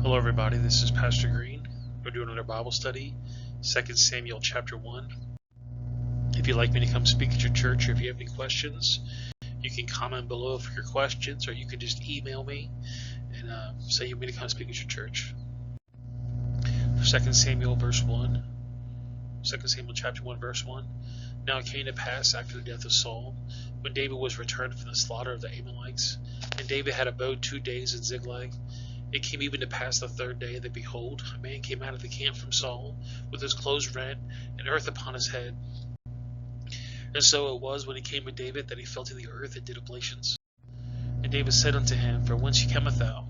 Hello everybody, this is Pastor Green. We're doing another Bible study, 2 Samuel chapter 1. If you'd like me to come speak at your church or if you have any questions, you can comment below for your questions, or you can just email me and say you want me to come speak at your church. 2 Samuel verse 1. 2 Samuel chapter 1 verse 1. Now it came to pass after the death of Saul, when David was returned from the slaughter of the Amalekites, and David had abode 2 days in Ziklag. It came even to pass the third day that, behold, a man came out of the camp from Saul, with his clothes rent, and earth upon his head. And so it was, when he came to David, that he fell to the earth and did oblations. And David said unto him, For whence cometh thou?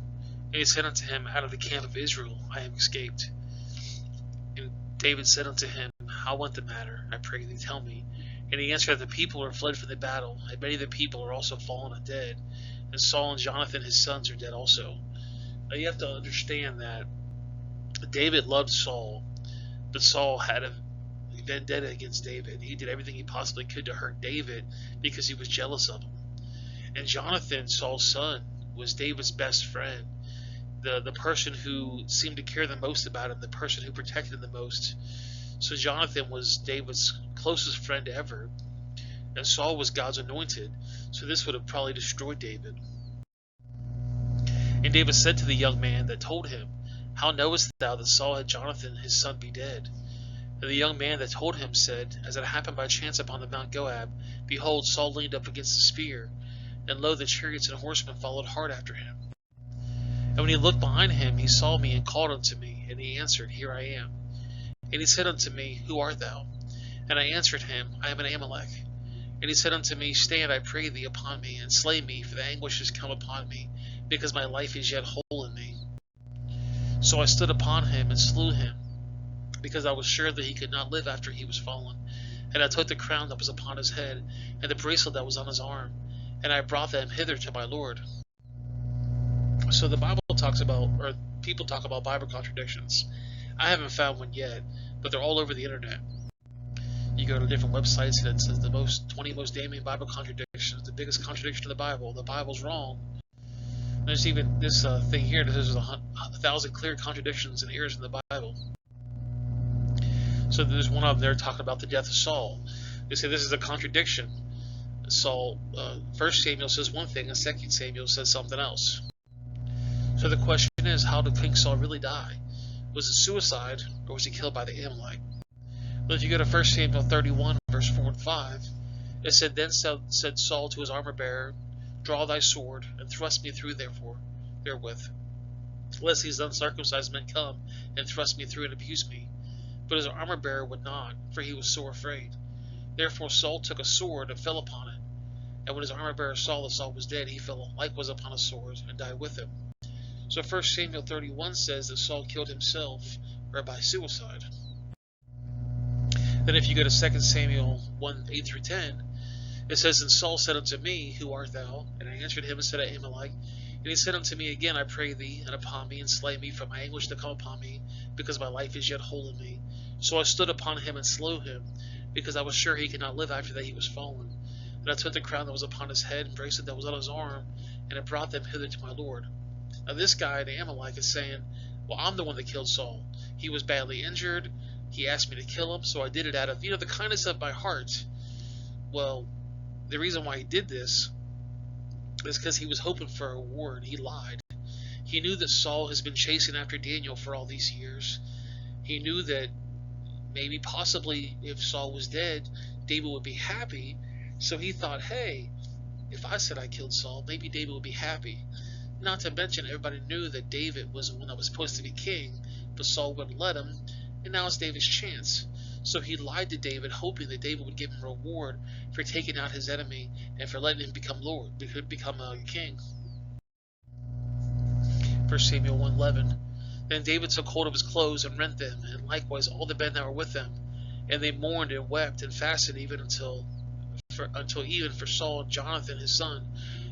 And he said unto him, Out of the camp of Israel I am escaped. And David said unto him, How went the matter? I pray thee, tell me. And he answered, The people are fled from the battle, and many of the people are also fallen and dead. And Saul and Jonathan his sons are dead also. Now you have to understand that David loved Saul, but Saul had a vendetta against David. He did everything he possibly could to hurt David because he was jealous of him. And Jonathan, Saul's son, was David's best friend, the person who seemed to care the most about him, the person who protected him the most. So Jonathan was David's closest friend ever, and Saul was God's anointed, so this would have probably destroyed David. And David said to the young man that told him, How knowest thou that Saul had Jonathan his son be dead? And the young man that told him said, As it happened by chance upon the Mount Joab, behold, Saul leaned up against the spear, and lo, the chariots and horsemen followed hard after him. And when he looked behind him, he saw me and called unto me, and he answered, Here I am. And he said unto me, Who art thou? And I answered him, I am an Amalek. And he said unto me, Stand, I pray thee, upon me, and slay me, for the anguish is come upon me, because my life is yet whole in me. So I stood upon him and slew him, because I was sure that he could not live after he was fallen. And I took the crown that was upon his head, and the bracelet that was on his arm, and I brought them hither to my Lord. So the Bible talks about, or people talk about Bible contradictions. I haven't found one yet, but they're all over the internet. You go to different websites and it says the 20 most damning Bible contradictions, the biggest contradiction of the Bible's wrong. There's even this thing here that says 1,000 clear contradictions and errors in the Bible. So there's one of them there talking about the death of Saul. They say this is a contradiction. Saul, 1 Samuel says one thing and 2 Samuel says something else. So the question is, how did King Saul really die? Was it suicide, or was he killed by the Amalek? Well, if you go to 1 Samuel 31, verse 4 and 5, it said, Then said Saul to his armor-bearer, Draw thy sword, and thrust me through therewith, lest these uncircumcised men come and thrust me through and abuse me. But his armor-bearer would not, for he was sore afraid. Therefore Saul took a sword and fell upon it. And when his armor-bearer saw that Saul was dead, he fell likewise upon a sword and died with him. So 1 Samuel 31 says that Saul killed himself, or by suicide. Then if you go to 2 Samuel 1, 8 through 10, it says, And Saul said unto me, Who art thou? And I answered him and said, I am Amalek. And he said unto me again, I pray thee, and upon me, and slay me, for my anguish to come upon me, because my life is yet whole in me. So I stood upon him and slew him, because I was sure he could not live after that he was fallen. And I took the crown that was upon his head, and bracelet that was on his arm, and I brought them hither to my Lord. Now this guy, the Amalek, is saying, Well, I'm the one that killed Saul. He was badly injured. He asked me to kill him, so I did it out of, the kindness of my heart. Well, the reason why he did this is because he was hoping for a reward. He lied. He knew that Saul has been chasing after Daniel for all these years. He knew that maybe, possibly, if Saul was dead, David would be happy. So he thought, hey, if I said I killed Saul, maybe David would be happy. Not to mention, everybody knew that David was the one that was supposed to be king, but Saul wouldn't let him, and now it's David's chance. So he lied to David, hoping that David would give him a reward for taking out his enemy and for letting him become a king. 1 Samuel 1:11. Then David took hold of his clothes and rent them, and likewise all the men that were with them. And they mourned and wept and fasted even until even for Saul and Jonathan his son,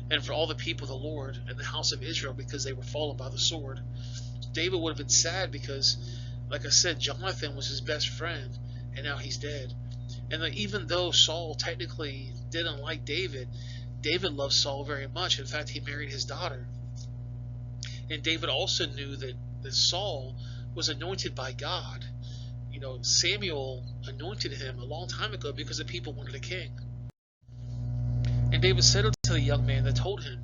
and for all the people of the Lord and the house of Israel, because they were fallen by the sword. David would have been sad because, like I said, Jonathan was his best friend, and now he's dead. And even though Saul technically didn't like David, David loved Saul very much. In fact, he married his daughter. And David also knew that that Saul was anointed by God. Samuel anointed him a long time ago because the people wanted a king. And David said unto the young man that told him,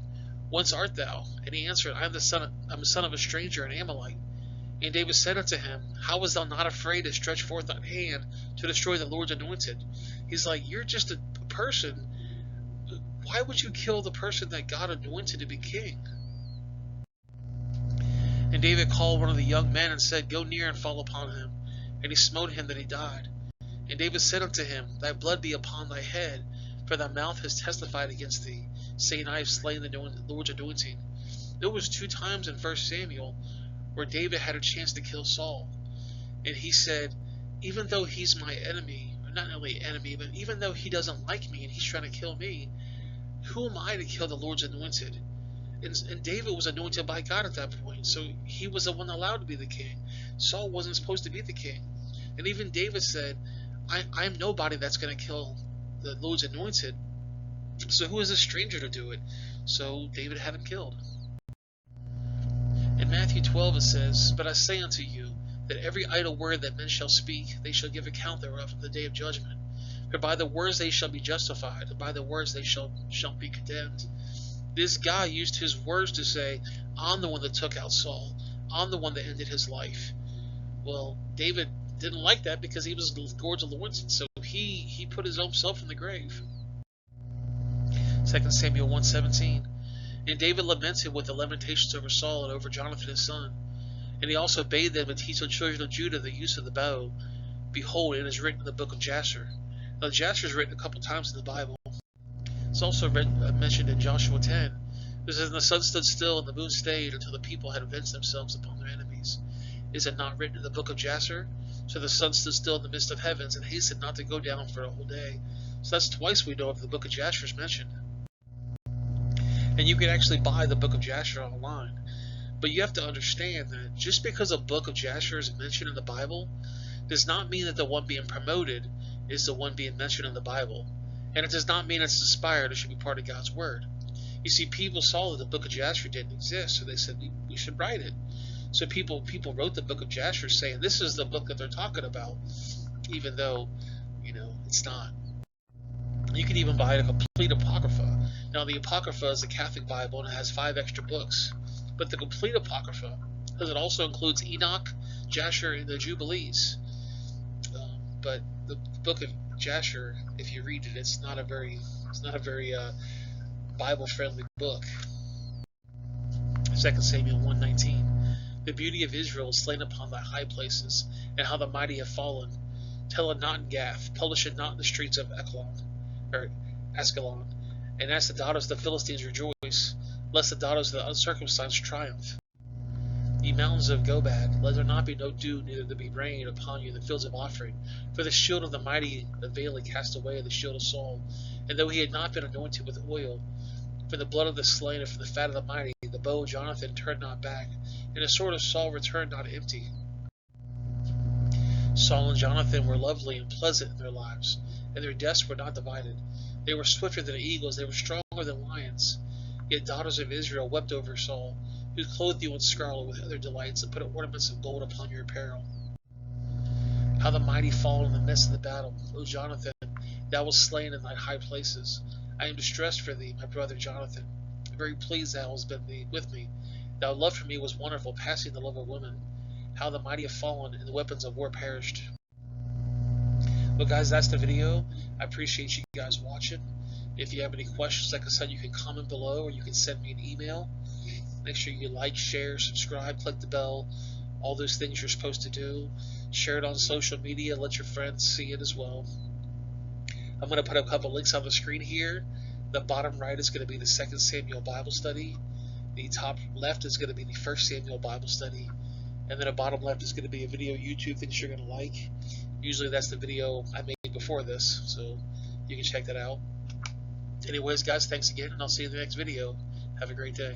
Whence art thou? And he answered, I am a son of a stranger, an Amalekite. And David said unto him, How was thou not afraid to stretch forth thine hand to destroy the Lord's anointed? He's like, you're just a person. Why would you kill the person that God anointed to be king? And David called one of the young men and said, Go near and fall upon him. And he smote him that he died. And David said unto him, Thy blood be upon thy head, for thy mouth has testified against thee, saying, I have slain the Lord's anointing. There was 2 times in 1 Samuel where David had a chance to kill Saul. And he said, even though he's my enemy, or not only enemy, but even though he doesn't like me and he's trying to kill me, who am I to kill the Lord's anointed? And David was anointed by God at that point, so he was the one allowed to be the king. Saul wasn't supposed to be the king. And even David said, I'm nobody that's going to kill the Lord's anointed, so who is a stranger to do it? So David had him killed. In Matthew 12 it says, But I say unto you, that every idle word that men shall speak, they shall give account thereof in the day of judgment. For by the words they shall be justified, and by the words they shall be condemned. This guy used his words to say, I'm the one that took out Saul. I'm the one that ended his life. Well, David didn't like that because he was Lord's anointed, so he put his own self in the grave. 2 Samuel 1:17. And David lamented with the lamentations over Saul and over Jonathan his son. And he also bade them to teach the children of Judah the use of the bow. Behold, it is written in the book of Jasher. Now, Jasher is written a couple times in the Bible. It's also mentioned in Joshua 10. It says, And the sun stood still and the moon stayed until the people had avenged themselves upon their enemies. Is it not written in the book of Jasher? So the sun stood still in the midst of heavens and hastened not to go down for a whole day. So that's twice we know of the book of Jasher is mentioned. And you can actually buy the book of Jasher online. But you have to understand that just because a book of Jasher is mentioned in the Bible does not mean that the one being promoted is the one being mentioned in the Bible. And it does not mean it's inspired or should be part of God's Word. You see, people saw that the book of Jasher didn't exist, so they said we should write it. So people wrote the book of Jasher saying this is the book that they're talking about, even though, it's not. You can even buy a complete Apocrypha. Now, the Apocrypha is a Catholic Bible and it has 5 extra books. But the complete Apocrypha, because it also includes Enoch, Jasher, and the Jubilees. But the book of Jasher, if you read it, it's not a very Bible-friendly book. 2 Samuel 1:19. The beauty of Israel is slain upon thy high places, and how the mighty have fallen. Tell it not in Gath, publish it not in the streets of Askelon. And as the daughters of the Philistines rejoice, lest the daughters of the uncircumcised triumph. Ye mountains of Gobad, let there not be no dew, neither there be rain upon you in the fields of offering. For the shield of the mighty availeth cast away the shield of Saul. And though he had not been anointed with oil, for the blood of the slain and for the fat of the mighty, the bow of Jonathan turned not back, and the sword of Saul returned not empty. Saul and Jonathan were lovely and pleasant in their lives, and their deaths were not divided. They were swifter than eagles, they were stronger than lions. Yet daughters of Israel wept over Saul, who clothed you in scarlet with other delights, and put ornaments of gold upon your apparel. How the mighty fall in the midst of the battle. O Jonathan, thou wast slain in thy high places. I am distressed for thee, my brother Jonathan. Very pleased thou hast been with me. Thy love for me was wonderful, passing the love of women. How the mighty have fallen, and the weapons of war perished. Well, guys, that's the video. I appreciate you guys watching. If you have any questions, like I said, you can comment below, or you can send me an email. Make sure you like, share, subscribe, click the bell, all those things you're supposed to do. Share it on social media, let your friends see it as well. I'm going to put a couple links on the screen here. The bottom right is going to be the 2 Samuel Bible study. The top left is going to be the 1 Samuel Bible study. And then the bottom left is going to be a video YouTube things you're going to like. Usually that's the video I made before this, so you can check that out. Anyways, guys, thanks again, and I'll see you in the next video. Have a great day.